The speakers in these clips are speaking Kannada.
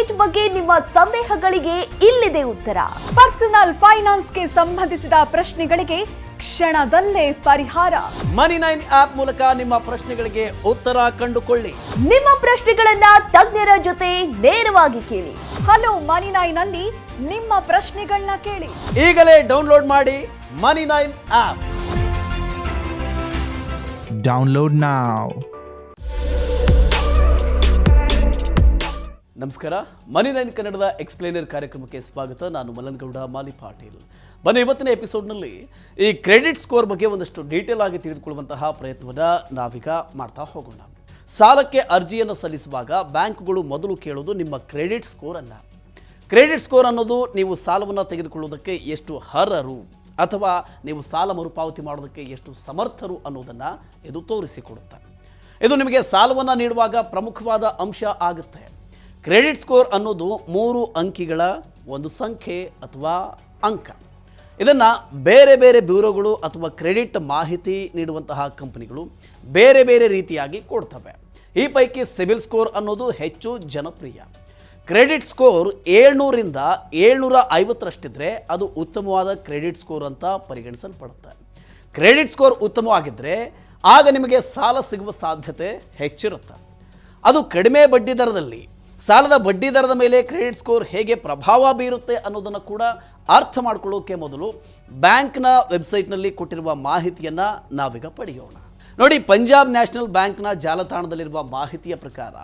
ಕ್ರೆಡಿಟ್ ಬಗ್ಗೆ ನಿಮ್ಮ ಸಂದೇಹಗಳಿಗೆ ಇಲ್ಲಿದೆ ಉತ್ತರ. ಪರ್ಸನಲ್ ಫೈನಾನ್ಸ್ಗೆ ಸಂಬಂಧಿಸಿದ ಪ್ರಶ್ನೆಗಳಿಗೆ ಕ್ಷಣದಲ್ಲೇ ಪರಿಹಾರ. ಮನಿ9 ಆಪ್ ಮೂಲಕ ನಿಮ್ಮ ಪ್ರಶ್ನೆಗಳಿಗೆ ಉತ್ತರ ಕಂಡುಕೊಳ್ಳಿ. ನಿಮ್ಮ ಪ್ರಶ್ನೆಗಳನ್ನ ತಜ್ಞರ ಜೊತೆ ನೇರವಾಗಿ ಕೇಳಿ. ಹಲೋ ಮನಿ9 ನಲ್ಲಿ ನಿಮ್ಮ ಪ್ರಶ್ನೆಗಳನ್ನ ಕೇಳಿ. ಈಗಲೇ ಡೌನ್ಲೋಡ್ ಮಾಡಿ ಮನಿ9 ಆಪ್. Download now. ನಮಸ್ಕಾರ, ಮನಿ9 ಕನ್ನಡದ ಎಕ್ಸ್ಪ್ಲೇನರ್ ಕಾರ್ಯಕ್ರಮಕ್ಕೆ ಸ್ವಾಗತ. ನಾನು ಮಲನಗೌಡ ಮಾಲಿ ಪಾಟೀಲ್. ಬನ್ನಿ, ಇವತ್ತಿನ ಎಪಿಸೋಡ್ನಲ್ಲಿ ಈ ಕ್ರೆಡಿಟ್ ಸ್ಕೋರ್ ಬಗ್ಗೆ ಒಂದಷ್ಟು ಡೀಟೇಲ್ ಆಗಿ ತಿಳಿದುಕೊಳ್ಳುವಂತಹ ಪ್ರಯತ್ನವನ್ನು ನಾವೀಗ ಮಾಡ್ತಾ ಹೋಗೋಣ. ಸಾಲಕ್ಕೆ ಅರ್ಜಿಯನ್ನು ಸಲ್ಲಿಸುವಾಗ ಬ್ಯಾಂಕ್ಗಳು ಮೊದಲು ಕೇಳೋದು ನಿಮ್ಮ ಕ್ರೆಡಿಟ್ ಸ್ಕೋರನ್ನು. ಕ್ರೆಡಿಟ್ ಸ್ಕೋರ್ ಅನ್ನೋದು ನೀವು ಸಾಲವನ್ನು ತೆಗೆದುಕೊಳ್ಳುವುದಕ್ಕೆ ಎಷ್ಟು ಅರ್ಹರು ಅಥವಾ ನೀವು ಸಾಲ ಮರುಪಾವತಿ ಮಾಡೋದಕ್ಕೆ ಎಷ್ಟು ಸಮರ್ಥರು ಅನ್ನೋದನ್ನು ಇದು ತೋರಿಸಿಕೊಡುತ್ತೆ. ಇದು ನಿಮಗೆ ಸಾಲವನ್ನು ನೀಡುವಾಗ ಪ್ರಮುಖವಾದ ಅಂಶ ಆಗುತ್ತೆ. ಕ್ರೆಡಿಟ್ ಸ್ಕೋರ್ ಅನ್ನೋದು 3 ಅಂಕಿಗಳ ಒಂದು ಸಂಖ್ಯೆ ಅಥವಾ ಅಂಕ. ಇದನ್ನು ಬೇರೆ ಬೇರೆ ಬ್ಯೂರೋಗಳು ಅಥವಾ ಕ್ರೆಡಿಟ್ ಮಾಹಿತಿ ನೀಡುವಂತಹ ಕಂಪನಿಗಳು ಬೇರೆ ಬೇರೆ ರೀತಿಯಾಗಿ ಕೊಡ್ತವೆ. ಈ ಪೈಕಿ ಸಿಬಿಲ್ ಸ್ಕೋರ್ ಅನ್ನೋದು ಹೆಚ್ಚು ಜನಪ್ರಿಯ. ಕ್ರೆಡಿಟ್ ಸ್ಕೋರ್ 700ರಿಂದ 750ರಷ್ಟಿದ್ರೆ ಅದು ಉತ್ತಮವಾದ ಕ್ರೆಡಿಟ್ ಸ್ಕೋರ್ ಅಂತ ಪರಿಗಣಿಸಲ್ಪಡುತ್ತೆ. ಕ್ರೆಡಿಟ್ ಸ್ಕೋರ್ ಉತ್ತಮವಾಗಿದ್ದರೆ ಆಗ ನಿಮಗೆ ಸಾಲ ಸಿಗುವ ಸಾಧ್ಯತೆ ಹೆಚ್ಚಿರುತ್ತೆ. ಅದು ಕಡಿಮೆ ಬಡ್ಡಿ ದರದಲ್ಲಿ ಸಾಲದ ಬಡ್ಡಿ ದರದ ಮೇಲೆ ಕ್ರೆಡಿಟ್ ಸ್ಕೋರ್ ಹೇಗೆ ಪ್ರಭಾವ ಬೀರುತ್ತೆ ಅನ್ನೋದನ್ನು ಕೂಡ ಅರ್ಥ ಮಾಡ್ಕೊಳ್ಳೋಕೆ ಮೊದಲು ಬ್ಯಾಂಕ್ನ ವೆಬ್ಸೈಟ್ನಲ್ಲಿ ಕೊಟ್ಟಿರುವ ಮಾಹಿತಿಯನ್ನು ನಾವೀಗ ಪಡೆಯೋಣ. ನೋಡಿ, ಪಂಜಾಬ್ ನ್ಯಾಷನಲ್ ಬ್ಯಾಂಕ್ನ ಜಾಲತಾಣದಲ್ಲಿರುವ ಮಾಹಿತಿಯ ಪ್ರಕಾರ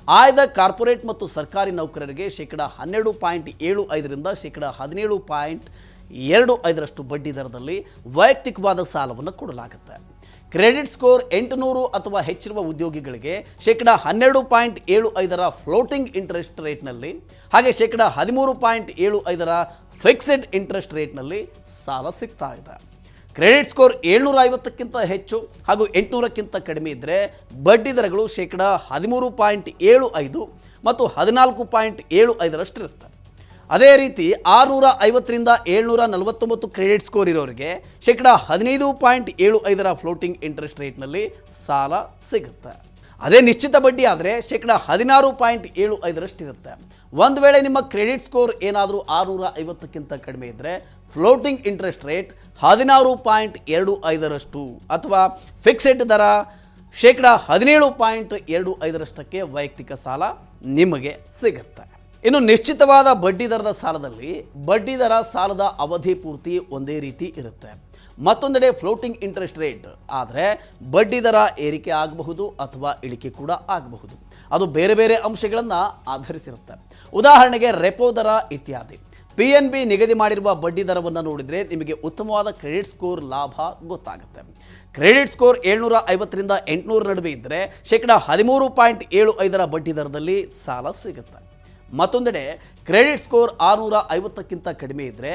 ಆಯ್ದ ಕಾರ್ಪೊರೇಟ್ ಮತ್ತು ಸರ್ಕಾರಿ ನೌಕರರಿಗೆ -12.75ರಿಂದ -17.25ರಷ್ಟು ಬಡ್ಡಿ ದರದಲ್ಲಿ ವೈಯಕ್ತಿಕವಾದ ಸಾಲವನ್ನು ಕೊಡಲಾಗುತ್ತೆ. ಕ್ರೆಡಿಟ್ ಸ್ಕೋರ್ 800 ಅಥವಾ ಹೆಚ್ಚಿರುವ ಉದ್ಯೋಗಿಗಳಿಗೆ -12.75ರ ಫ್ಲೋಟಿಂಗ್ ಇಂಟ್ರೆಸ್ಟ್ ರೇಟ್ನಲ್ಲಿ ಹಾಗೆ -13.75ರ ಫಿಕ್ಸೆಡ್ ಇಂಟ್ರೆಸ್ಟ್ ರೇಟ್ನಲ್ಲಿ ಸಾಲ ಸಿಗ್ತಾ ಇದೆ. ಕ್ರೆಡಿಟ್ ಸ್ಕೋರ್ 750ಕ್ಕಿಂತ ಹೆಚ್ಚು ಹಾಗೂ 800ಕ್ಕಿಂತ ಕಡಿಮೆ ಇದ್ದರೆ ಬಡ್ಡಿ ದರಗಳು -13.75 ಮತ್ತು 14.75ರಷ್ಟಿರುತ್ತೆ. ಅದೇ ರೀತಿ 650ರಿಂದ 749 ಕ್ರೆಡಿಟ್ ಸ್ಕೋರ್ ಇರೋರಿಗೆ -15.75ರ ಫ್ಲೋಟಿಂಗ್ ಇಂಟ್ರೆಸ್ಟ್ ರೇಟ್ನಲ್ಲಿ ಸಾಲ ಸಿಗುತ್ತೆ. ಅದೇ ನಿಶ್ಚಿತ ಬಡ್ಡಿ ಆದರೆ -16.75ರಷ್ಟಿರುತ್ತೆ. ಒಂದು ವೇಳೆ ನಿಮ್ಮ ಕ್ರೆಡಿಟ್ ಸ್ಕೋರ್ ಏನಾದರೂ 650ಕ್ಕಿಂತ ಕಡಿಮೆ ಇದ್ದರೆ ಫ್ಲೋಟಿಂಗ್ ಇಂಟ್ರೆಸ್ಟ್ ರೇಟ್ 16.25ರಷ್ಟು ಅಥವಾ ಫಿಕ್ಸೆಡ್ ದರ -17.25ರಷ್ಟಕ್ಕೆ ವೈಯಕ್ತಿಕ ಸಾಲ ನಿಮಗೆ ಸಿಗುತ್ತೆ. ಇನ್ನು ನಿಶ್ಚಿತವಾದ ಬಡ್ಡಿ ದರದ ಸಾಲದಲ್ಲಿ ಬಡ್ಡಿ ದರ ಸಾಲದ ಅವಧಿ ಪೂರ್ತಿ ಒಂದೇ ರೀತಿ ಇರುತ್ತೆ. ಮತ್ತೊಂದೆಡೆ ಫ್ಲೋಟಿಂಗ್ ಇಂಟ್ರೆಸ್ಟ್ ರೇಟ್ ಆದರೆ ಬಡ್ಡಿ ದರ ಏರಿಕೆ ಆಗಬಹುದು ಅಥವಾ ಇಳಿಕೆ ಕೂಡ ಆಗಬಹುದು. ಅದು ಬೇರೆ ಬೇರೆ ಅಂಶಗಳನ್ನು ಆಧರಿಸಿರುತ್ತೆ. ಉದಾಹರಣೆಗೆ ರೆಪೋ ದರ ಇತ್ಯಾದಿ. PNB ನಿಗದಿ ಮಾಡಿರುವ ಬಡ್ಡಿ ದರವನ್ನು ನೋಡಿದರೆ ನಿಮಗೆ ಉತ್ತಮವಾದ ಕ್ರೆಡಿಟ್ ಸ್ಕೋರ್ ಲಾಭ ಗೊತ್ತಾಗುತ್ತೆ. ಕ್ರೆಡಿಟ್ ಸ್ಕೋರ್ 750ರಿಂದ 800 ನಡುವೆ ಇದ್ದರೆ -13.75ರ ಬಡ್ಡಿ ದರದಲ್ಲಿ ಸಾಲ ಸಿಗುತ್ತೆ. ಮತ್ತೊಂದೆಡೆ ಕ್ರೆಡಿಟ್ ಸ್ಕೋರ್ 650ಕ್ಕಿಂತ ಕಡಿಮೆ ಇದ್ದರೆ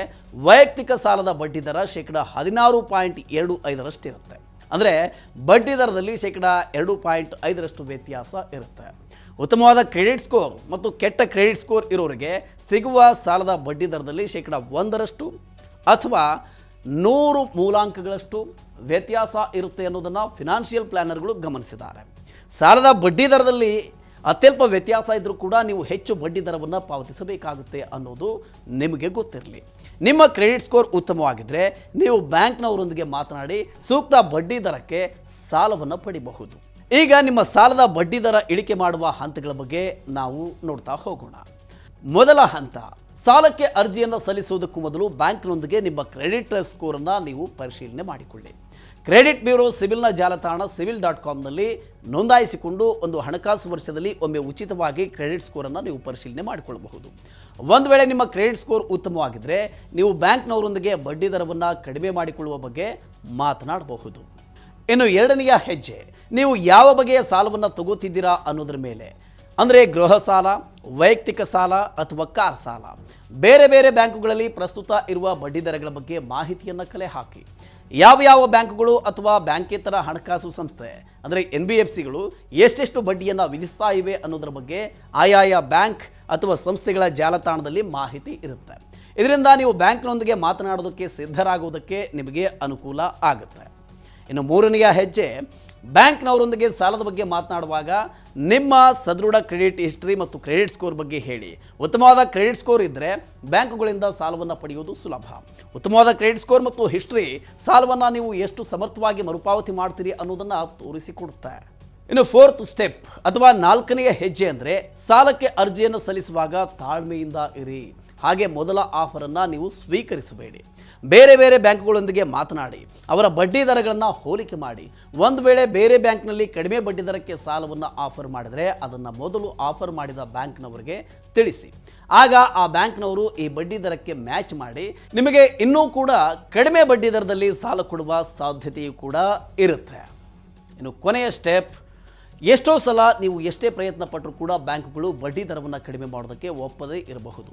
ವೈಯಕ್ತಿಕ ಸಾಲದ ಬಡ್ಡಿ ದರ -16.25ರಷ್ಟಿರುತ್ತೆ. ಅಂದರೆ ಬಡ್ಡಿ ದರದಲ್ಲಿ -2.5ರಷ್ಟು ವ್ಯತ್ಯಾಸ ಇರುತ್ತೆ. ಉತ್ತಮವಾದ ಕ್ರೆಡಿಟ್ ಸ್ಕೋರ್ ಮತ್ತು ಕೆಟ್ಟ ಕ್ರೆಡಿಟ್ ಸ್ಕೋರ್ ಇರೋರಿಗೆ ಸಿಗುವ ಸಾಲದ ಬಡ್ಡಿ ದರದಲ್ಲಿ 1% ಅಥವಾ 100 ಮೂಲಾಂಕಗಳಷ್ಟು ವ್ಯತ್ಯಾಸ ಇರುತ್ತೆ ಅನ್ನೋದನ್ನು ಫಿನಾನ್ಷಿಯಲ್ ಪ್ಲ್ಯಾನರ್ಗಳು ಗಮನಿಸಿದ್ದಾರೆ. ಸಾಲದ ಬಡ್ಡಿ ದರದಲ್ಲಿ ಅತ್ಯಲ್ಪ ವ್ಯತ್ಯಾಸ ಇದ್ದರೂ ಕೂಡ ನೀವು ಹೆಚ್ಚು ಬಡ್ಡಿ ದರವನ್ನು ಪಾವತಿಸಬೇಕಾಗುತ್ತೆ ಅನ್ನೋದು ನಿಮಗೆ ಗೊತ್ತಿರಲಿ. ನಿಮ್ಮ ಕ್ರೆಡಿಟ್ ಸ್ಕೋರ್ ಉತ್ತಮವಾಗಿದ್ದರೆ ನೀವು ಬ್ಯಾಂಕ್ನವರೊಂದಿಗೆ ಮಾತನಾಡಿ ಸೂಕ್ತ ಬಡ್ಡಿ ದರಕ್ಕೆ ಸಾಲವನ್ನು ಪಡಿಬಹುದು. ಈಗ ನಿಮ್ಮ ಸಾಲದ ಬಡ್ಡಿ ದರ ಇಳಿಕೆ ಮಾಡುವ ಹಂತಗಳ ಬಗ್ಗೆ ನಾವು ನೋಡ್ತಾ ಹೋಗೋಣ. ಮೊದಲ ಹಂತ, ಸಾಲಕ್ಕೆ ಅರ್ಜಿಯನ್ನು ಸಲ್ಲಿಸುವುದಕ್ಕೂ ಮೊದಲು ಬ್ಯಾಂಕ್ನೊಂದಿಗೆ ನಿಮ್ಮ ಕ್ರೆಡಿಟ್ ಸ್ಕೋರನ್ನು ನೀವು ಪರಿಶೀಲನೆ ಮಾಡಿಕೊಳ್ಳಿ. ಕ್ರೆಡಿಟ್ ಬ್ಯೂರೋ ಸಿಬಿಲ್ನ ಜಾಲತಾಣ civil.comನಲ್ಲಿ ನೋಂದಾಯಿಸಿಕೊಂಡು ಒಂದು ಹಣಕಾಸು ವರ್ಷದಲ್ಲಿ ಒಮ್ಮೆ ಉಚಿತವಾಗಿ ಕ್ರೆಡಿಟ್ ಸ್ಕೋರನ್ನು ನೀವು ಪರಿಶೀಲನೆ ಮಾಡಿಕೊಳ್ಳಬಹುದು. ಒಂದು ವೇಳೆ ನಿಮ್ಮ ಕ್ರೆಡಿಟ್ ಸ್ಕೋರ್ ಉತ್ತಮವಾಗಿದ್ದರೆ ನೀವು ಬ್ಯಾಂಕ್ನವರೊಂದಿಗೆ ಬಡ್ಡಿ ದರವನ್ನು ಕಡಿಮೆ ಮಾಡಿಕೊಳ್ಳುವ ಬಗ್ಗೆ ಮಾತನಾಡಬಹುದು. ಇನ್ನು ಎರಡನೆಯ ಹೆಜ್ಜೆ, ನೀವು ಯಾವ ಬಗೆಯ ಸಾಲವನ್ನು ತಗೋತಿದ್ದೀರಾ ಅನ್ನೋದ್ರ ಮೇಲೆ. ಅಂದರೆ ಗೃಹ ಸಾಲ, ವೈಯಕ್ತಿಕ ಸಾಲ ಅಥವಾ ಕಾರ್ ಸಾಲ. ಬೇರೆ ಬೇರೆ ಬ್ಯಾಂಕುಗಳಲ್ಲಿ ಪ್ರಸ್ತುತ ಇರುವ ಬಡ್ಡಿ ದರಗಳ ಬಗ್ಗೆ ಮಾಹಿತಿಯನ್ನು ಕಲೆ ಹಾಕಿ. ಯಾವ ಬ್ಯಾಂಕುಗಳು ಅಥವಾ ಬ್ಯಾಂಕೇತರ ಹಣಕಾಸು ಸಂಸ್ಥೆ ಅಂದರೆ NBFCಗಳು ಎಷ್ಟೆಷ್ಟು ಬಡ್ಡಿಯನ್ನು ವಿಧಿಸ್ತಾ ಇವೆ ಅನ್ನೋದರ ಬಗ್ಗೆ ಆಯಾಯ ಬ್ಯಾಂಕ್ ಅಥವಾ ಸಂಸ್ಥೆಗಳ ಜಾಲತಾಣದಲ್ಲಿ ಮಾಹಿತಿ ಇರುತ್ತೆ. ಇದರಿಂದ ನೀವು ಬ್ಯಾಂಕ್ನೊಂದಿಗೆ ಮಾತನಾಡೋದಕ್ಕೆ ಸಿದ್ಧರಾಗುವುದಕ್ಕೆ ನಿಮಗೆ ಅನುಕೂಲ ಆಗುತ್ತೆ. ಇನ್ನು ಮೂರನೆಯ ಹೆಜ್ಜೆ, ಬ್ಯಾಂಕ್ನವರೊಂದಿಗೆ ಸಾಲದ ಬಗ್ಗೆ ಮಾತನಾಡುವಾಗ ನಿಮ್ಮ ಸದೃಢ ಕ್ರೆಡಿಟ್ ಹಿಸ್ಟ್ರಿ ಮತ್ತು ಕ್ರೆಡಿಟ್ ಸ್ಕೋರ್ ಬಗ್ಗೆ ಹೇಳಿ. ಉತ್ತಮವಾದ ಕ್ರೆಡಿಟ್ ಸ್ಕೋರ್ ಇದ್ದರೆ ಬ್ಯಾಂಕುಗಳಿಂದ ಸಾಲವನ್ನು ಪಡೆಯುವುದು ಸುಲಭ. ಉತ್ತಮವಾದ ಕ್ರೆಡಿಟ್ ಸ್ಕೋರ್ ಮತ್ತು ಹಿಸ್ಟ್ರಿ ಸಾಲವನ್ನು ನೀವು ಎಷ್ಟು ಸಮರ್ಥವಾಗಿ ಮರುಪಾವತಿ ಮಾಡ್ತೀರಿ ಅನ್ನೋದನ್ನು ತೋರಿಸಿಕೊಡುತ್ತೆ. ಇನ್ನು ಫೋರ್ತ್ ಸ್ಟೆಪ್ ಅಥವಾ 4ನೆಯ ಹೆಜ್ಜೆ ಅಂದರೆ ಸಾಲಕ್ಕೆ ಅರ್ಜಿಯನ್ನು ಸಲ್ಲಿಸುವಾಗ ತಾಳ್ಮೆಯಿಂದ ಇರಿ. ಹಾಗೆ ಮೊದಲ ಆಫರನ್ನು ನೀವು ಸ್ವೀಕರಿಸಬೇಡಿ. ಬೇರೆ ಬೇರೆ ಬ್ಯಾಂಕುಗಳೊಂದಿಗೆ ಮಾತನಾಡಿ ಅವರ ಬಡ್ಡಿ ದರಗಳನ್ನು ಹೋಲಿಕೆ ಮಾಡಿ. ಒಂದು ವೇಳೆ ಬೇರೆ ಬ್ಯಾಂಕ್ನಲ್ಲಿ ಕಡಿಮೆ ಬಡ್ಡಿ ದರಕ್ಕೆ ಸಾಲವನ್ನು ಆಫರ್ ಮಾಡಿದರೆ ಅದನ್ನು ಮೊದಲು ಆಫರ್ ಮಾಡಿದ ಬ್ಯಾಂಕ್ನವರಿಗೆ ತಿಳಿಸಿ. ಆಗ ಆ ಬ್ಯಾಂಕ್ನವರು ಈ ಬಡ್ಡಿ ದರಕ್ಕೆ ಮ್ಯಾಚ್ ಮಾಡಿ ನಿಮಗೆ ಇನ್ನೂ ಕೂಡ ಕಡಿಮೆ ಬಡ್ಡಿ ದರದಲ್ಲಿ ಸಾಲ ಕೊಡುವ ಸಾಧ್ಯತೆಯೂ ಕೂಡ ಇರುತ್ತೆ. ಇನ್ನು ಕೊನೆಯ ಸ್ಟೆಪ್, ಎಷ್ಟೋ ಸಲ ನೀವು ಎಷ್ಟೇ ಪ್ರಯತ್ನ ಪಟ್ಟರೂ ಕೂಡ ಬ್ಯಾಂಕುಗಳು ಬಡ್ಡಿ ದರವನ್ನು ಕಡಿಮೆ ಮಾಡೋದಕ್ಕೆ ಒಪ್ಪದೇ ಇರಬಹುದು.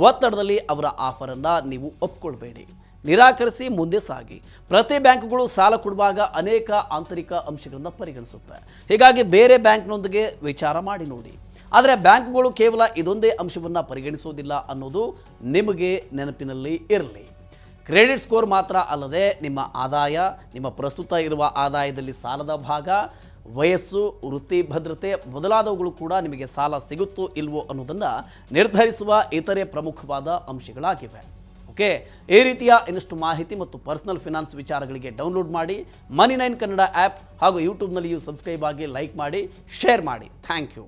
ಒತ್ತಡದಲ್ಲಿ ಅವರ ಆಫರನ್ನು ನೀವು ಒಪ್ಕೊಳ್ಬೇಡಿ, ನಿರಾಕರಿಸಿ ಮುಂದೆ ಸಾಗಿ. ಪ್ರತಿ ಬ್ಯಾಂಕುಗಳು ಸಾಲ ಕೊಡುವಾಗ ಅನೇಕ ಆಂತರಿಕ ಅಂಶಗಳನ್ನು ಪರಿಗಣಿಸುತ್ತೆ. ಹೀಗಾಗಿ ಬೇರೆ ಬ್ಯಾಂಕ್ನೊಂದಿಗೆ ವಿಚಾರ ಮಾಡಿ ನೋಡಿ. ಆದರೆ ಬ್ಯಾಂಕುಗಳು ಕೇವಲ ಇದೊಂದೇ ಅಂಶವನ್ನು ಪರಿಗಣಿಸೋದಿಲ್ಲ ಅನ್ನೋದು ನಿಮಗೆ ನೆನಪಿನಲ್ಲಿ ಇರಲಿ. ಕ್ರೆಡಿಟ್ ಸ್ಕೋರ್ ಮಾತ್ರ ಅಲ್ಲದೆ ನಿಮ್ಮ ಆದಾಯ, ನಿಮ್ಮ ಪ್ರಸ್ತುತ ಇರುವ ಆದಾಯದಲ್ಲಿ ಸಾಲದ ಭಾಗ, ವಯಸ್ಸು, ವೃತ್ತಿ ಭದ್ರತೆ ಮೊದಲಾದವುಗಳು ಕೂಡ ನಿಮಗೆ ಸಾಲ ಸಿಗುತ್ತೋ ಇಲ್ವೋ ಅನ್ನೋದನ್ನು ನಿರ್ಧರಿಸುವ ಇತರೆ ಪ್ರಮುಖವಾದ ಅಂಶಗಳಾಗಿವೆ. ಓಕೆ, ಈ ರೀತಿಯ ಇನ್ನಷ್ಟು ಮಾಹಿತಿ ಮತ್ತು ಪರ್ಸನಲ್ ಫಿನಾನ್ಸ್ ವಿಚಾರಗಳಿಗೆ ಡೌನ್ಲೋಡ್ ಮಾಡಿ Money9 ಕನ್ನಡ ಆ್ಯಪ್ ಹಾಗೂ ಯೂಟ್ಯೂಬ್ನಲ್ಲಿಯೂ ಸಬ್ಸ್ಕ್ರೈಬ್ ಆಗಿ, ಲೈಕ್ ಮಾಡಿ, ಶೇರ್ ಮಾಡಿ. Thank you.